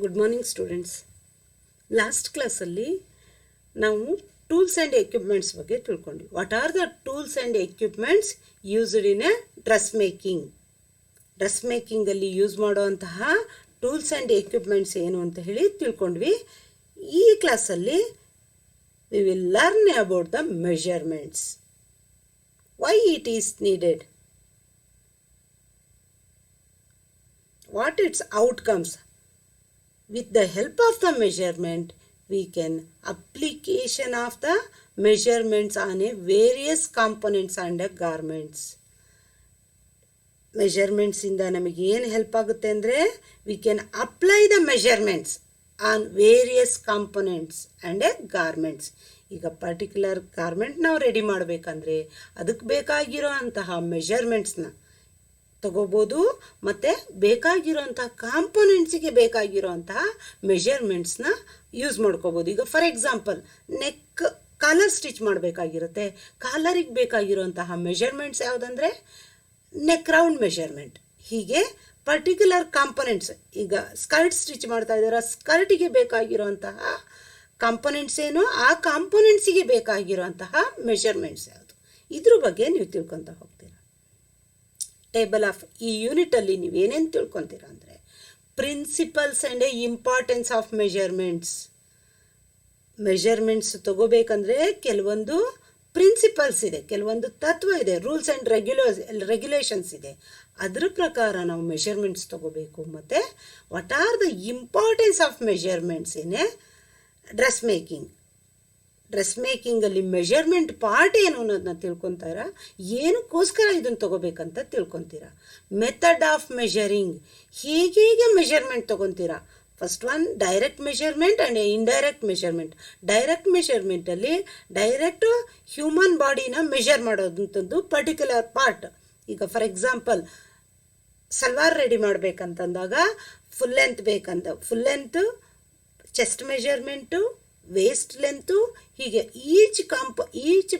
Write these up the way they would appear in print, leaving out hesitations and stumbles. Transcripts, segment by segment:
Good morning students. Last ಕ್ಲಾಸಲ್ಲಿ ನಾವು tools and equipments ಬಗ್ಗೆ ತಿಳ್ಕೊಂಡ್ವಿ. What are the tools and equipments used in a dress making. Dress ಮೇಕಿಂಗಲ್ಲಿ use ಮಾಡುವಂತಹ tools and equipments ಏನು ಅಂತ ಹೇಳಿ ತಿಳ್ಕೊಂಡ್ವಿ. ಈ ಕ್ಲಾಸಲ್ಲಿ we will learn about the measurements. Why it is needed, what its outcomes. With the help of the measurement, we can application of the measurements on a various components and garments. Measurements ಇಂದ ನಮಗೆ ಏನು help ಆಗುತ್ತೆ ಅಂದರೆ, we can apply the measurements on various components and garments. ಈಗ particular garment ನಾವು ready ಮಾಡಬೇಕಂದ್ರೆ ಅದಕ್ಕೆ ಬೇಕಾಗಿರೋ ಅಂತಹ ಮೆಷರ್ಮೆಂಟ್ಸ್ನ ತಗೋಬೋದು, ಮತ್ತು ಬೇಕಾಗಿರೋಂತಹ ಕಾಂಪೊನೆಂಟ್ಸಿಗೆ ಬೇಕಾಗಿರೋಂತಹ ಮೆಷರ್ಮೆಂಟ್ಸ್ನ ಯೂಸ್ ಮಾಡ್ಕೋಬೋದು. ಈಗ for example neck collar stitch ಮಾಡಬೇಕಾಗಿರುತ್ತೆ. ಕಾಲರಿಗೆ ಬೇಕಾಗಿರೋಂತಹ ಮೆಷರ್ಮೆಂಟ್ಸ್ ಯಾವುದಂದರೆ ನೆಕ್ ರೌಂಡ್ ಮೆಷರ್ಮೆಂಟ್. ಹೀಗೆ ಪರ್ಟಿಕ್ಯುಲರ್ ಕಾಂಪೊನೆಂಟ್ಸ್, ಈಗ ಸ್ಕರ್ಟ್ ಸ್ಟಿಚ್ ಮಾಡ್ತಾ ಇದ್ದಾರೆ, ಸ್ಕರ್ಟಿಗೆ ಬೇಕಾಗಿರೋಂತಹ ಕಾಂಪೊನೆಂಟ್ಸ್ ಏನು, ಆ ಕಾಂಪೊನೆಂಟ್ಸಿಗೆ ಬೇಕಾಗಿರೋಂತಹ ಮೆಷರ್ಮೆಂಟ್ಸ್ ಯಾವುದು, ಇದ್ರ ಬಗ್ಗೆ ನೀವು ತಿಳ್ಕೊತಾ ಹೋಗ್ತೀರಾ. ಟೇಬಲ್ ಆಫ್ ಈ ಯೂನಿಟಲ್ಲಿ ನೀವೇನೇನು ತಿಳ್ಕೊತೀರಾ ಅಂದರೆ, principles and importance of measurements. Measurements ತಗೋಬೇಕಂದ್ರೆ ಕೆಲವೊಂದು ಪ್ರಿನ್ಸಿಪಲ್ಸ್ ಇದೆ, ಕೆಲವೊಂದು ತತ್ವ ಇದೆ, ರೂಲ್ಸ್ ಆ್ಯಂಡ್ ರೆಗ್ಯುಲೇಷನ್ಸ್ ಇದೆ. ಅದ್ರ ಪ್ರಕಾರ ನಾವು ಮೆಷರ್ಮೆಂಟ್ಸ್ ತಗೋಬೇಕು. ಮತ್ತು what are the importance of measurements in a dress making. Dress ಮೇಕಿಂಗಲ್ಲಿ ಮೆಷರ್ಮೆಂಟ್ ಪಾರ್ಟ್ ಏನು ಅನ್ನೋದನ್ನ ತಿಳ್ಕೊತಾರ, ಏನಕ್ಕೋಸ್ಕರ ಇದನ್ನು ತೊಗೋಬೇಕಂತ ತಿಳ್ಕೊತೀರ. ಮೆಥಡ್ ಆಫ್ ಮೆಷರಿಂಗ್, ಹೇಗೆ ಮೆಷರ್ಮೆಂಟ್ ತೊಗೊತೀರಾ. First one direct measurement and indirect measurement. Direct ಮೆಷರ್ಮೆಂಟಲ್ಲಿ ಡೈರೆಕ್ಟ್ ಹ್ಯೂಮನ್ ಬಾಡಿನ ಮೆಷರ್ ಮಾಡೋದಂಥದ್ದು ಪರ್ಟಿಕ್ಯುಲರ್ ಪಾರ್ಟ್. ಈಗ ಫಾರ್ ಎಕ್ಸಾಂಪಲ್ ಸಲ್ವಾರ್ ರೆಡಿ ಮಾಡಬೇಕಂತಂದಾಗ ಫುಲ್ ಲೆಂತ್ ಬೇಕಂತ, full length, chest measurement, waist length, ಹೀಗೆ ಈಚ್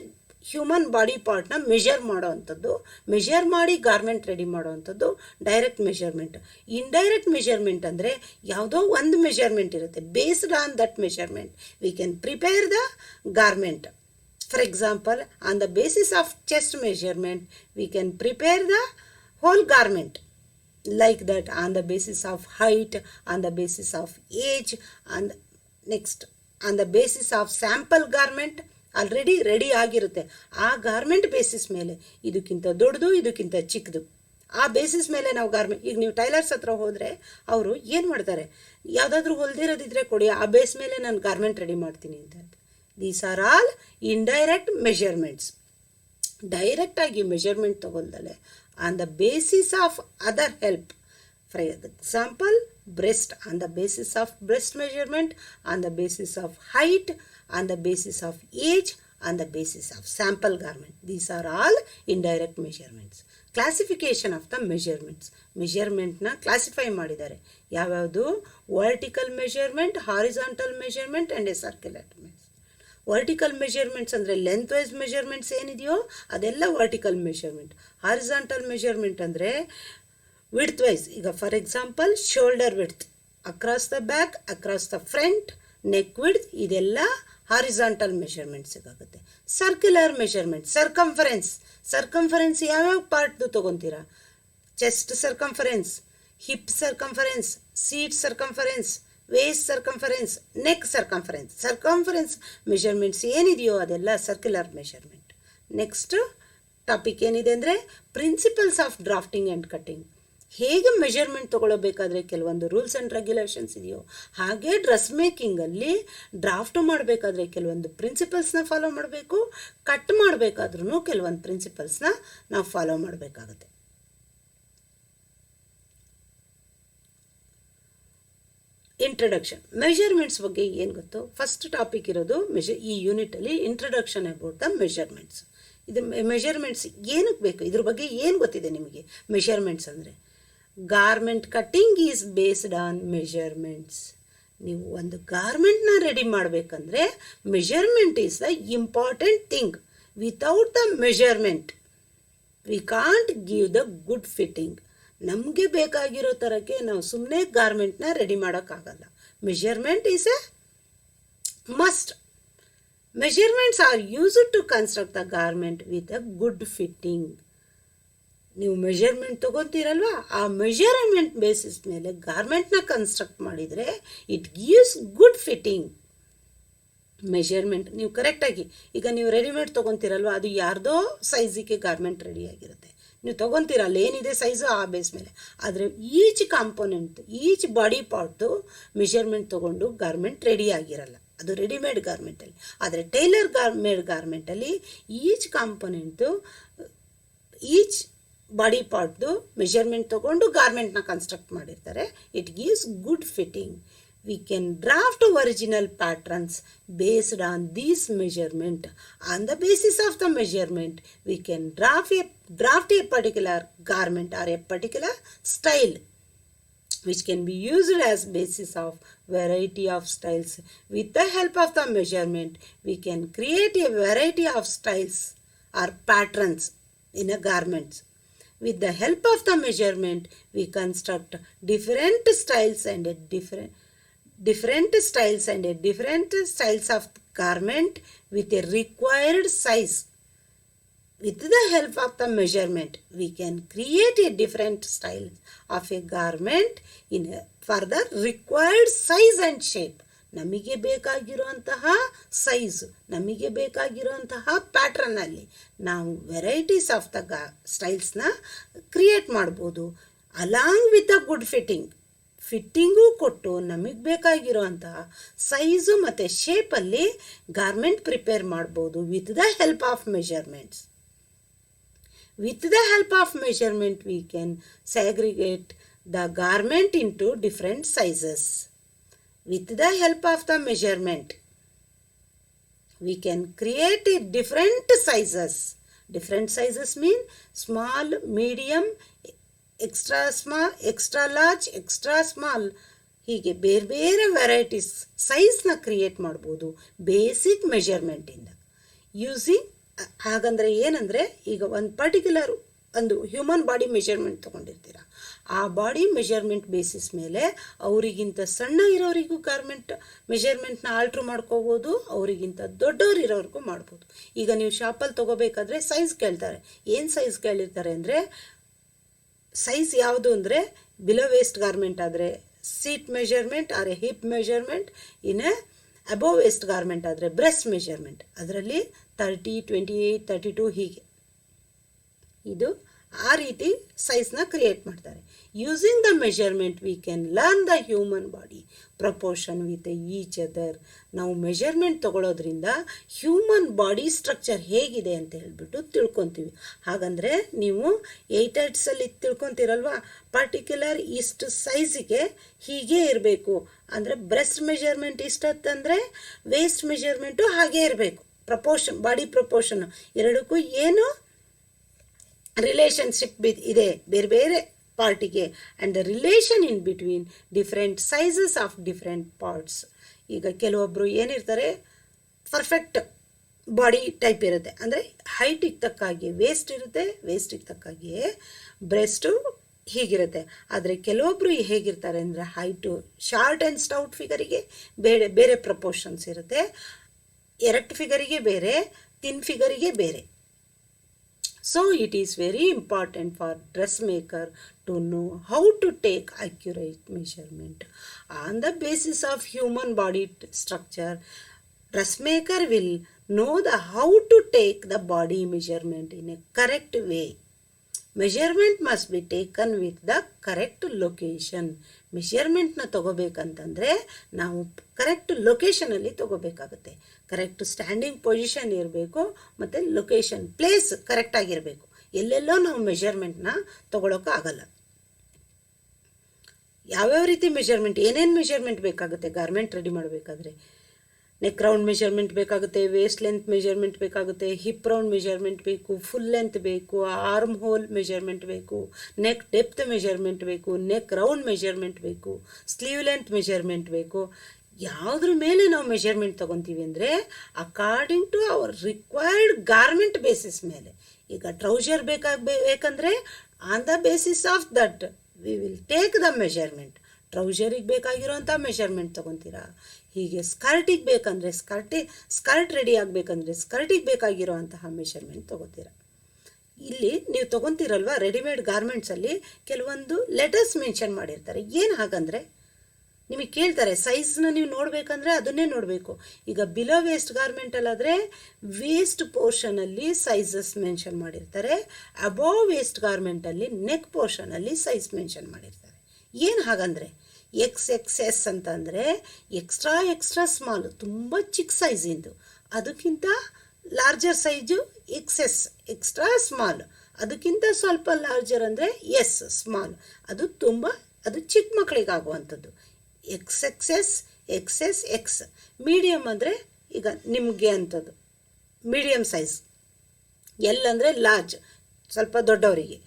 ಹ್ಯೂಮನ್ ಬಾಡಿ ಪಾರ್ಟ್ನ ಮೆಷರ್ ಮಾಡೋವಂಥದ್ದು, ಮೆಷರ್ ಮಾಡಿ ಗಾರ್ಮೆಂಟ್ ರೆಡಿ ಮಾಡೋವಂಥದ್ದು ಡೈರೆಕ್ಟ್ ಮೆಷರ್ಮೆಂಟ್. ಇಂಡೈರೆಕ್ಟ್ ಮೆಷರ್ಮೆಂಟ್ ಅಂದರೆ ಯಾವುದೋ ಒಂದು ಮೆಷರ್ಮೆಂಟ್ ಇರುತ್ತೆ, based on that measurement we can prepare the garment. For example, on the basis of chest measurement we can prepare the whole garment. Like that, on the basis of height, on the basis of age, and next on the basis of sample garment already ready ಆಗಿರುತ್ತೆ. ಆ garment basis ಮೇಲೆ ಇದಕ್ಕಿಂತ ದೊಡ್ಡದು, ಇದಕ್ಕಿಂತ ಚಿಕ್ಕದು, ಆ basis ಮೇಲೆ ನಾವು ಗಾರ್ಮೆಂಟ್. ಈಗ ನೀವು ಟೈಲರ್ಸ್ ಹತ್ರ ಹೋದರೆ ಅವರು ಏನು ಮಾಡ್ತಾರೆ, ಯಾವುದಾದ್ರೂ ಹೊಲ್ದಿರೋದಿದ್ರೆ ಕೊಡಿ, ಆ ಬೇಸ್ ಮೇಲೆ ನಾನು ಗಾರ್ಮೆಂಟ್ ರೆಡಿ ಮಾಡ್ತೀನಿ ಅಂತ. These are all indirect measurements. ಡೈರೆಕ್ಟಾಗಿ measurement ತಗೊಳ್ದಲೆ on the basis of other help. For example, breast, on the basis of breast measurement, on the basis of height, on the basis of age, on the basis of sample garment. These are all indirect measurements. Classification of the measurements. ಮೆಷರ್ಮೆಂಟ್ನ classify ಮಾಡಿದ್ದಾರೆ. ಯಾವ್ಯಾವುದು? Vertical measurement, horizontal measurement and a circular measurement. Vertical measurements ಅಂದರೆ length wise measurements ಏನಿದೆಯೋ ಅದೆಲ್ಲ vertical measurement. Horizontal measurement ಅಂದರೆ width wise. ಈಗ for example shoulder width, across the back, across the front, neck width, ಇದೆಲ್ಲ horizontal measurement ಸಿಗುತ್ತೆ. Circular measurement, circumference ಯಾವ್ಯಾವ ಪಾರ್ಟ್ದು ತೊಗೊತೀರಾ? Chest circumference, hip circumference, seat circumference, waist circumference, neck circumference measurements ಏನಿದೆಯೋ ಅದೆಲ್ಲ circular measurement. Next topic ಏನಿದೆ ಅಂದರೆ principles of drafting and cutting. ಹೇಗೆ ಮೆಷರ್ಮೆಂಟ್ ತೊಗೊಳ್ಬೇಕಾದ್ರೆ ಕೆಲವೊಂದು ರೂಲ್ಸ್ ಆ್ಯಂಡ್ ರೆಗ್ಯುಲೇಷನ್ಸ್ ಇದೆಯೋ, ಹಾಗೆ ಡ್ರೆಸ್ ಮೇಕಿಂಗಲ್ಲಿ ಡ್ರಾಫ್ಟ್ ಮಾಡಬೇಕಾದ್ರೆ ಕೆಲವೊಂದು ಪ್ರಿನ್ಸಿಪಲ್ಸ್ನ ಫಾಲೋ ಮಾಡಬೇಕು, ಕಟ್ ಮಾಡಬೇಕಾದ್ರೂ ಕೆಲವೊಂದು ಪ್ರಿನ್ಸಿಪಲ್ಸ್ನ ನಾವು ಫಾಲೋ ಮಾಡಬೇಕಾಗುತ್ತೆ. ಇಂಟ್ರಡಕ್ಷನ್. ಮೆಷರ್ಮೆಂಟ್ಸ್ ಬಗ್ಗೆ ಏನು ಗೊತ್ತು? ಫಸ್ಟ್ ಟಾಪಿಕ್ ಇರೋದು ಈ ಯೂನಿಟಲ್ಲಿ ಇಂಟ್ರಡಕ್ಷನ್ ಅಬೌಟ್ ದ ಮೆಷರ್ಮೆಂಟ್ಸ್. ಇದು ಮೆಷರ್ಮೆಂಟ್ಸ್ ಏನಕ್ಕೆ ಬೇಕು, ಇದ್ರ ಬಗ್ಗೆ ಏನು ಗೊತ್ತಿದೆ ನಿಮಗೆ? ಮೆಷರ್ಮೆಂಟ್ಸ್ ಅಂದರೆ garment cutting is based on measurements. ನೀವು ಒಂದು ಗಾರ್ಮೆಂಟ್ನ ರೆಡಿ ಮಾಡಬೇಕಂದ್ರೆ measurement is the important thing. Without the measurement we can't give the good fitting. ನಮಗೆ ಬೇಕಾಗಿರೋ ಥರಕ್ಕೆ ನಾವು ಸುಮ್ಮನೆ ಗಾರ್ಮೆಂಟ್ನ ರೆಡಿ ಮಾಡೋಕ್ಕಾಗಲ್ಲ. Measurement is a must. Measurements are used to construct the garment with a good fitting. ನೀವು measurement ತೊಗೊತೀರಲ್ವಾ, ಆ measurement basis ಮೇಲೆ ಗಾರ್ಮೆಂಟ್ನ ಕನ್ಸ್ಟ್ರಕ್ಟ್ ಮಾಡಿದರೆ it gives good fitting. Measurement ನೀವು ಕರೆಕ್ಟಾಗಿ, ಈಗ ನೀವು ರೆಡಿಮೇಡ್ ತೊಗೊತೀರಲ್ವ, ಅದು ಯಾರ್ದೋ ಸೈಜಿಗೆ ಗಾರ್ಮೆಂಟ್ ರೆಡಿಯಾಗಿರುತ್ತೆ. ನೀವು ತೊಗೊತೀರ ಅಲ್ಲಿ ಏನಿದೆ ಸೈಜು ಆ ಬೇಸ್ ಮೇಲೆ. ಆದರೆ ಈಚ್ ಕಾಂಪೋನೆಂಟ್, ಈಚ್ ಬಾಡಿ ಪಾರ್ಟ್ದು ಮೆಷರ್ಮೆಂಟ್ ತೊಗೊಂಡು ಗಾರ್ಮೆಂಟ್ ರೆಡಿ ಆಗಿರಲ್ಲ, ಅದು ರೆಡಿಮೇಡ್ ಗಾರ್ಮೆಂಟಲ್ಲಿ. ಆದರೆ ಟೈಲರ್ ಮೇಡ್ ಗಾರ್ಮೆಂಟಲ್ಲಿ ಈಚ್ ಕಾಂಪೋನೆಂಟು, ಈಚ್ ಬಾಡಿ ಪಾರ್ಟ್ದು ಮೆಷರ್ಮೆಂಟ್ ತೊಗೊಂಡು ಗಾರ್ಮೆಂಟ್ನ ಕನ್ಸ್ಟ್ರಕ್ಟ್ ಮಾಡಿರ್ತಾರೆ. It gives good fitting. We can draft original patterns based on these measurement. On the basis of the measurement we can draft a particular garment or a particular style, which can be used as basis of variety of styles. With the help of the measurement, we can create a variety of styles or patterns in a garment. With the help of the measurement, we construct different styles and different styles of garment with a required size. With the help of the measurement, we can create a different style of a garment for the required size and shape. ನಮಗೆ ಬೇಕಾಗಿರುವಂತಹ size, ನಮಗೆ ಬೇಕಾಗಿರುವಂತಹ ಪ್ಯಾಟ್ರನ್ನಲ್ಲಿ ನಾವು varieties of the ಸ್ಟೈಲ್ಸ್ನ create ಮಾಡ್ಬೋದು. Along with the good fitting ಕೊಟ್ಟು ನಮಗೆ ಬೇಕಾಗಿರುವಂತಹ size ಮತ್ತು ಶೇಪಲ್ಲಿ ಗಾರ್ಮೆಂಟ್ ಪ್ರಿಪೇರ್ ಮಾಡ್ಬೋದು with the help of measurements. With the help of measurement, we can segregate the garment into different sizes. With the help of the measurement, we can create different sizes. Different sizes mean small, medium, extra small, extra large, extra small. ಹೀಗೆ ಬೇರೆ ಬೇರೆ varieties ಸೈಜ್ನ create ಮಾಡ್ಬೋದು basic ಮೆಷರ್ಮೆಂಟಿಂದ using. ಹಾಗಂದರೆ ಏನಂದರೆ, ಈಗ ಒಂದು human body measurement ತೊಗೊಂಡಿರ್ತೀರ, ಆ body measurement basis ಮೇಲೆ ಅವರಿಗಿಂತ ಸಣ್ಣ ಇರೋರಿಗೂ ಗಾರ್ಮೆಂಟ್ ಮೆಷರ್ಮೆಂಟ್ನ ಆಲ್ಟ್ರ್ ಮಾಡ್ಕೋಬೋದು, ಅವರಿಗಿಂತ ದೊಡ್ಡವ್ರು ಇರೋರಿಗೂ ಮಾಡ್ಬೋದು. ಈಗ ನೀವು ಶಾಪಲ್ಲಿ ತೊಗೋಬೇಕಾದ್ರೆ ಸೈಜ್ ಕೇಳ್ತಾರೆ. ಏನು ಸೈಜ್ ಕೇಳಿರ್ತಾರೆ ಅಂದರೆ, ಸೈಜ್ ಯಾವುದು ಅಂದರೆ ಬಿಲೋ ವೇಸ್ಟ್ ಗಾರ್ಮೆಂಟ್ ಆದರೆ seat measurement or a hip measurement, ಇನ್ನು ಅಬೋವ್ ವೇಸ್ಟ್ ಗಾರ್ಮೆಂಟ್ ಆದರೆ ಬ್ರೆಸ್ಟ್ ಮೆಷರ್ಮೆಂಟ್. ಅದರಲ್ಲಿ 30, 28, 32 ಹೀಗೆ ಇದು ಆ ರೀತಿ ಸೈಜ್ನ ಕ್ರಿಯೇಟ್ ಮಾಡ್ತಾರೆ. Using the measurement we can learn the human body proportion with each other. ನಾವು ಮೆಷರ್ಮೆಂಟ್ ತೊಗೊಳೋದ್ರಿಂದ ಹ್ಯೂಮನ್ ಬಾಡಿ ಸ್ಟ್ರಕ್ಚರ್ ಹೇಗಿದೆ ಅಂತ ಹೇಳ್ಬಿಟ್ಟು ತಿಳ್ಕೊತೀವಿ. ಹಾಗಂದರೆ ನೀವು 8 ತಿಳ್ಕೊತೀರಲ್ವ, ಪರ್ಟಿಕ್ಯುಲರ್ ಇಷ್ಟು ಸೈಜಿಗೆ ಹೀಗೆ ಇರಬೇಕು ಅಂದರೆ ಬ್ರೆಸ್ಟ್ ಮೆಷರ್ಮೆಂಟ್ ಇಷ್ಟಂತಂದರೆ ವೇಸ್ಟ್ ಮೆಷರ್ಮೆಂಟು ಹಾಗೇ ಇರಬೇಕು. ಬಾಡಿ ಪ್ರಪೋರ್ಷನ್ ಎರಡಕ್ಕೂ ಏನು ರಿಲೇಷನ್ಶಿಪ್ ಇದೆ ಬೇರೆ ಬೇರೆ ಪಾರ್ಟಿಗೆ, and the relation in between different sizes of different parts. ಈಗ ಕೆಲವೊಬ್ಬರು ಏನಿರ್ತಾರೆ, ಪರ್ಫೆಕ್ಟ್ ಬಾಡಿ ಟೈಪ್ ಇರುತ್ತೆ, ಅಂದರೆ ಹೈಟಿಗೆ ತಕ್ಕಾಗಿ ವೇಸ್ಟ್ ಇರುತ್ತೆ, ವೇಸ್ಟಿಗೆ ತಕ್ಕಾಗಿಯೇ ಬ್ರೆಸ್ಟು ಹೀಗಿರುತ್ತೆ. ಆದರೆ ಕೆಲವೊಬ್ಬರು ಹೇಗಿರ್ತಾರೆ ಅಂದರೆ, ಹೈಟು ಶಾರ್ಟ್ ಆ್ಯಂಡ್ ಸ್ಟೌಟ್ ಫಿಗರಿಗೆ ಬೇರೆ ಬೇರೆ ಪ್ರಪೋರ್ಷನ್ಸ್ ಇರುತ್ತೆ, ಎರೆಕ್ಟ್ ಫಿಗರಿಗೆ ಬೇರೆ, ಥಿನ್ ಫಿಗರಿಗೆ ಬೇರೆ. So it is very important for dressmaker to know how to take accurate measurement. On the basis of human body structure, dressmaker will know how to take the body measurement in a correct way. Measurement must be taken with the correct location. ಮೆಷರ್ಮೆಂಟ್ನ ತೊಗೋಬೇಕಂತಂದರೆ ನಾವು correct ಲೊಕೇಶನಲ್ಲಿ ತೊಗೋಬೇಕಾಗುತ್ತೆ. Correct standing position ಇರಬೇಕು ಮತ್ತು location place ಕರೆಕ್ಟಾಗಿರಬೇಕು. ಎಲ್ಲೆಲ್ಲೋ ನಾವು ಮೆಷರ್ಮೆಂಟ್ನ ತೊಗೊಳೋಕ್ಕಾಗಲ್ಲ. ಯಾವ್ಯಾವ ರೀತಿ measurement, ಏನೇನು measurement ಬೇಕಾಗುತ್ತೆ garment ready ಮಾಡಬೇಕಾದ್ರೆ? ನೆಕ್ ರೌಂಡ್ ಮೆಷರ್ಮೆಂಟ್ ಬೇಕಾಗುತ್ತೆ, ವೇಸ್ಟ್ ಲೆಂತ್ ಮೆಷರ್ಮೆಂಟ್ ಬೇಕಾಗುತ್ತೆ, ಹಿಪ್ ರೌಂಡ್ ಮೆಷರ್ಮೆಂಟ್ ಬೇಕು, ಫುಲ್ ಲೆಂತ್ ಬೇಕು, ಆರ್ಮ್ ಹೋಲ್ ಮೆಷರ್ಮೆಂಟ್ ಬೇಕು, ನೆಕ್ ಡೆಪ್ತ್ ಮೆಷರ್ಮೆಂಟ್ ಬೇಕು, ನೆಕ್ ರೌಂಡ್ ಮೆಷರ್ಮೆಂಟ್ ಬೇಕು, ಸ್ಲೀವ್ ಲೆಂತ್ ಮೆಷರ್ಮೆಂಟ್ ಬೇಕು. ಯಾವುದ್ರ ಮೇಲೆ ನಾವು ಮೆಷರ್ಮೆಂಟ್ ತೊಗೊತೀವಿ ಅಂದರೆ according to our required garment basis ಮೇಲೆ. ಈಗ ಟ್ರೌಸರ್ ಬೇಕಂದರೆ on the basis of that we will take the measurement. ಟ್ರೌಸರಿಗೆ ಬೇಕಾಗಿರೋಂಥ ಮೆಷರ್ಮೆಂಟ್ ತೊಗೊತೀರಾ. ಹೀಗೆ ಸ್ಕರ್ಟಿಗೆ ಬೇಕಂದರೆ ಸ್ಕರ್ಟ್ ರೆಡಿ ಆಗಬೇಕಂದ್ರೆ ಸ್ಕರ್ಟಿಗೆ ಬೇಕಾಗಿರೋಂತಹ ಮೆಷರ್ಮೆಂಟ್ ತೊಗೋತೀರಾ. ಇಲ್ಲಿ ನೀವು ತೊಗೊತೀರಲ್ವ ರೆಡಿಮೇಡ್ ಗಾರ್ಮೆಂಟ್ಸಲ್ಲಿ ಕೆಲವೊಂದು ಲೆಟರ್ಸ್ ಮೆನ್ಷನ್ ಮಾಡಿರ್ತಾರೆ. ಏನು ಹಾಗಂದರೆ ನಿಮಗೆ ಕೇಳ್ತಾರೆ ಸೈಜ್ನ ನೀವು ನೋಡಬೇಕಂದ್ರೆ ಅದನ್ನೇ ನೋಡಬೇಕು. ಈಗ ಬಿಲೋ ವೇಸ್ಟ್ ಗಾರ್ಮೆಂಟಲ್ಲಾದರೆ ವೇಸ್ಟ್ ಪೋರ್ಷನಲ್ಲಿ ಸೈಜಸ್ ಮೆನ್ಷನ್ ಮಾಡಿರ್ತಾರೆ, ಅಬೋವ್ ವೇಸ್ಟ್ ಗಾರ್ಮೆಂಟಲ್ಲಿ ನೆಕ್ ಪೋರ್ಷನಲ್ಲಿ ಸೈಜ್ ಮೆನ್ಷನ್ ಮಾಡಿರ್ತಾರೆ. ಏನು ಹಾಗಂದರೆ XXS ಅಂತಂದರೆ ಎಕ್ಸ್ಟ್ರಾ ಸ್ಮಾಲ್, ತುಂಬ ಚಿಕ್ಕ ಸೈಜಿಂದು. ಅದಕ್ಕಿಂತ larger size XS extra small, ಅದಕ್ಕಿಂತ ಸ್ವಲ್ಪ ಲಾರ್ಜರ್ ಅಂದರೆ S ಸ್ಮಾಲ್, ಅದು ಚಿಕ್ಕ ಮಕ್ಕಳಿಗಾಗುವಂಥದ್ದು. XXS XS X. ಮೀಡಿಯಮ್ ಅಂದರೆ ಈಗ ನಿಮಗೆ ಅಂಥದ್ದು ಮೀಡಿಯಮ್ ಸೈಜ್. L ಅಂದರೆ ಲಾರ್ಜ್, ಸ್ವಲ್ಪ ದೊಡ್ಡವರಿಗೆ.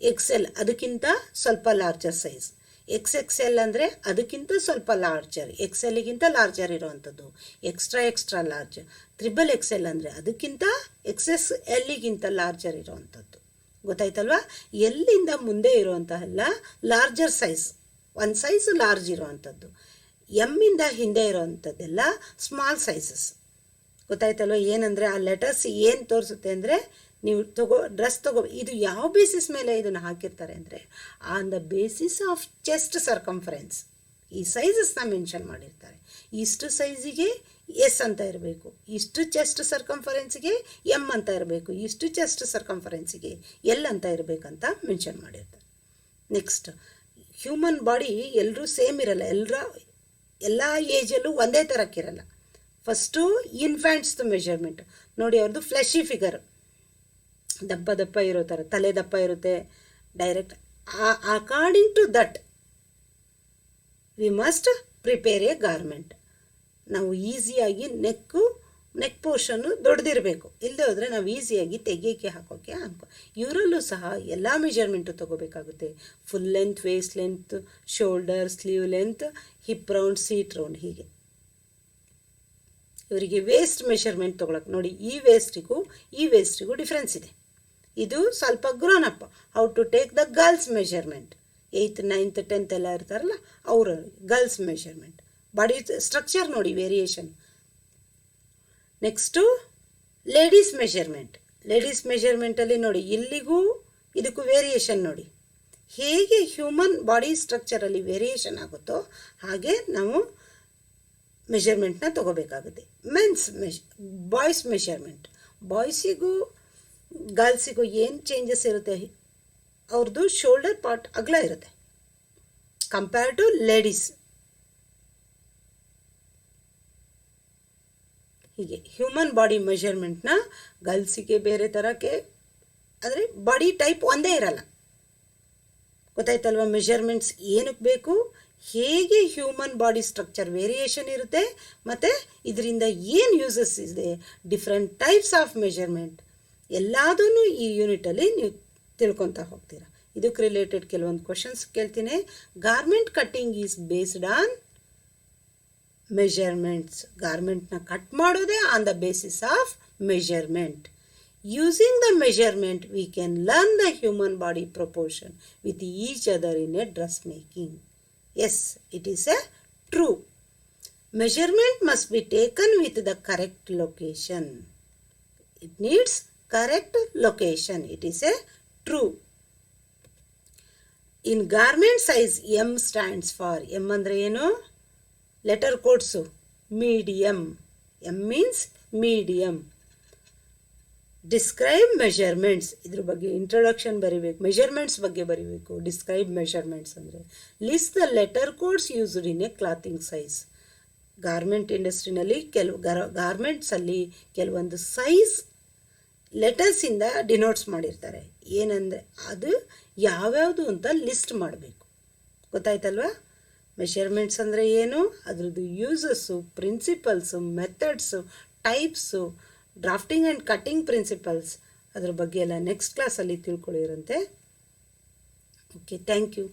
XL ಅದಕ್ಕಿಂತ ಸ್ವಲ್ಪ ಲಾರ್ಜರ್ ಸೈಜ್. XXL ಅಂದರೆ ಅದಕ್ಕಿಂತ ಸ್ವಲ್ಪ ಲಾರ್ಜರ್, XLಗಿಂತ ಲಾರ್ಜರ್ ಇರೋವಂಥದ್ದು. Extra large. XXL ಅಂದರೆ ಅದಕ್ಕಿಂತ XSLಗಿಂತ ಲಾರ್ಜರ್ ಇರೋವಂಥದ್ದು. ಗೊತ್ತಾಯ್ತಲ್ವಾ? ಎಲ್ಲಿಂದ ಮುಂದೆ ಇರುವಂತಹ ಲಾರ್ಜರ್ ಸೈಜ್, ಒಂದು ಸೈಜ್ ಲಾರ್ಜ್ ಇರೋವಂಥದ್ದು. ಎಮ್ಮಿಂದ ಹಿಂದೆ ಇರೋವಂಥದ್ದೆಲ್ಲ ಸ್ಮಾಲ್ ಸೈಜಸ್. ಗೊತ್ತಾಯ್ತಲ್ವ? ಏನಂದರೆ ಆ ಲೆಟರ್ಸ್ ಏನು ತೋರಿಸುತ್ತೆ ಅಂದರೆ ನೀವು ಡ್ರೆಸ್ ಇದು ಯಾವ ಬೇಸಿಸ್ ಮೇಲೆ ಇದನ್ನು ಹಾಕಿರ್ತಾರೆ ಅಂದರೆ on the basis of chest circumference ಈ ಸೈಜಸ್ನ ಮೆನ್ಷನ್ ಮಾಡಿರ್ತಾರೆ. ಇಷ್ಟು ಸೈಜಿಗೆ S ಅಂತ ಇರಬೇಕು, ಇಷ್ಟು ಚೆಸ್ಟ್ ಸರ್ಕಂಫರೆನ್ಸ್ಗೆ M ಅಂತ ಇರಬೇಕು, ಇಷ್ಟು ಚೆಸ್ಟ್ ಸರ್ಕಂಫರೆನ್ಸಿಗೆ L ಅಂತ ಇರಬೇಕಂತ ಮೆನ್ಷನ್ ಮಾಡಿರ್ತಾರೆ. ನೆಕ್ಸ್ಟ್, ಹ್ಯೂಮನ್ ಬಾಡಿ ಎಲ್ಲರೂ ಸೇಮ್ ಇರಲ್ಲ, ಎಲ್ಲ ಏಜಲ್ಲೂ ಒಂದೇ ಥರಕ್ಕಿರಲ್ಲ. ಫಸ್ಟು ಇನ್ಫ್ಯಾಂಟ್ಸ್ದು ಮೆಷರ್ಮೆಂಟ್ ನೋಡಿ, ಅವ್ರದ್ದು ಫ್ಲೆಶಿ ಫಿಗರ್, ದಪ್ಪ ಇರೋ ಥರ, ತಲೆ ದಪ್ಪ ಇರುತ್ತೆ. Direct according to that we must prepare a garment. ನಾವು ಈಸಿಯಾಗಿ ನೆಕ್ ಪೋರ್ಷನ್ನು ದೊಡ್ಡದಿರಬೇಕು, ಇಲ್ಲದೆ ಹೋದರೆ ನಾವು ಈಸಿಯಾಗಿ ತೆಗಿಯೋಕ್ಕೆ ಹಾಕೋಕ್ಕೆ ಇವರಲ್ಲೂ ಸಹ ಎಲ್ಲ ಮೆಷರ್ಮೆಂಟು ತೊಗೋಬೇಕಾಗುತ್ತೆ. Full length, waist length, shoulder, sleeve length, hip round, seat round, ಹೀಗೆ ಇವರಿಗೆ ವೇಸ್ಟ್ ಮೆಷರ್ಮೆಂಟ್ ತೊಗೊಳಕ್ಕೆ ನೋಡಿ. ಈ ವೇಸ್ಟಿಗೂ ಡಿಫ್ರೆನ್ಸ್ ಇದೆ. ಇದು ಸ್ವಲ್ಪ grown up. How to take the girls measurement, 8th 9th 10th ಎಲ್ಲ ಇರ್ತಾರಲ್ಲ ಅವರು ಗರ್ಲ್ಸ್ ಮೆಷರ್ಮೆಂಟ್. ಬಾಡಿ ಸ್ಟ್ರಕ್ಚರ್ ನೋಡಿ ವೇರಿಯೇಷನ್. ನೆಕ್ಸ್ಟು ಲೇಡೀಸ್ ಮೆಷರ್ಮೆಂಟಲ್ಲಿ ನೋಡಿ, ಇಲ್ಲಿಗೂ ಇದಕ್ಕೂ ವೇರಿಯೇಷನ್ ನೋಡಿ. ಹೇಗೆ ಹ್ಯೂಮನ್ ಬಾಡಿ ಸ್ಟ್ರಕ್ಚರಲ್ಲಿ ವೇರಿಯೇಷನ್ ಆಗುತ್ತೋ ಹಾಗೆ ನಾವು ಮೆಷರ್ಮೆಂಟ್ನ ತೊಗೋಬೇಕಾಗುತ್ತೆ. ಬಾಯ್ಸ್ ಮೆಷರ್ಮೆಂಟ್, ಬಾಯ್ಸಿಗೂ ಗರ್ಲ್ಸಿಗೂ ಏನು ಚೇಂಜಸ್ ಇರುತ್ತೆ, ಅವ್ರದ್ದು ಶೋಲ್ಡರ್ ಪಾರ್ಟ್ ಅಗಲ ಇರುತ್ತೆ ಕಂಪೇರ್ ಟು ಲೇಡೀಸ್. ಹೀಗೆ ಹ್ಯೂಮನ್ ಬಾಡಿ ಮೆಷರ್ಮೆಂಟ್ನ ಗರ್ಲ್ಸಿಗೆ ಬೇರೆ ಥರಕ್ಕೆ, ಅಂದರೆ ಬಾಡಿ ಟೈಪ್ ಒಂದೇ ಇರಲ್ಲ. ಗೊತ್ತಾಯ್ತಲ್ವ? ಮೆಷರ್ಮೆಂಟ್ಸ್ ಏನಕ್ಕೆ ಬೇಕು, ಹೇಗೆ ಹ್ಯೂಮನ್ ಬಾಡಿ ಸ್ಟ್ರಕ್ಚರ್ ವೇರಿಯೇಷನ್ ಇರುತ್ತೆ, ಮತ್ತು ಇದರಿಂದ ಏನು ಯೂಸಸ್ ಇದೆ, ಡಿಫ್ರೆಂಟ್ ಟೈಪ್ಸ್ ಆಫ್ ಮೆಷರ್ಮೆಂಟ್ ಎಲ್ಲದೂ ಈ ಯೂನಿಟಲ್ಲಿ ನೀವು ತಿಳ್ಕೊತಾ ಹೋಗ್ತೀರಾ. ಇದಕ್ಕೆ ರಿಲೇಟೆಡ್ ಕೆಲವೊಂದು ಕ್ವಶನ್ಸ್ ಕೇಳ್ತೀನಿ. Garment cutting is based on measurements. ಗಾರ್ಮೆಂಟ್ನ ಕಟ್ ಮಾಡೋದೇ on the basis of measurement. Using the measurement, we can learn the human body proportion with each other in a dressmaking. Yes, it is a true. Measurement must be taken with the correct location. It needs correct location. It is a true. In garment size, M stands for, M andre eno? Letter codes, medium. M means medium. Describe measurements, ಇದ್ರ ಬಗ್ಗೆ introduction ಬರೀಬೇಕು, measurements ಬಗ್ಗೆ ಬರೀಬೇಕು. Describe measurements ಅಂದರೆ list the letter codes used in a clothing size. Garment ಇಂಡಸ್ಟ್ರಿನಲ್ಲಿ ಗಾರ್ಮೆಂಟ್ಸಲ್ಲಿ ಕೆಲವೊಂದು size ಲೆಟರ್ಸಿಂದ denotes ಮಾಡಿರ್ತಾರೆ. ಏನಂದರೆ ಅದು ಯಾವ್ಯಾವುದು ಅಂತ ಲಿಸ್ಟ್ ಮಾಡಬೇಕು. ಗೊತ್ತಾಯ್ತಲ್ವ? ಮೆಷರ್ಮೆಂಟ್ಸ್ ಅಂದರೆ ಏನು, ಅದರದ್ದು uses, principles, methods, types, drafting and cutting principles, ಅದ್ರ ಬಗ್ಗೆ ಎಲ್ಲ ನೆಕ್ಸ್ಟ್ ಕ್ಲಾಸಲ್ಲಿ ತಿಳ್ಕೊಳ್ಳಿರಂತೆ. Okay, thank you.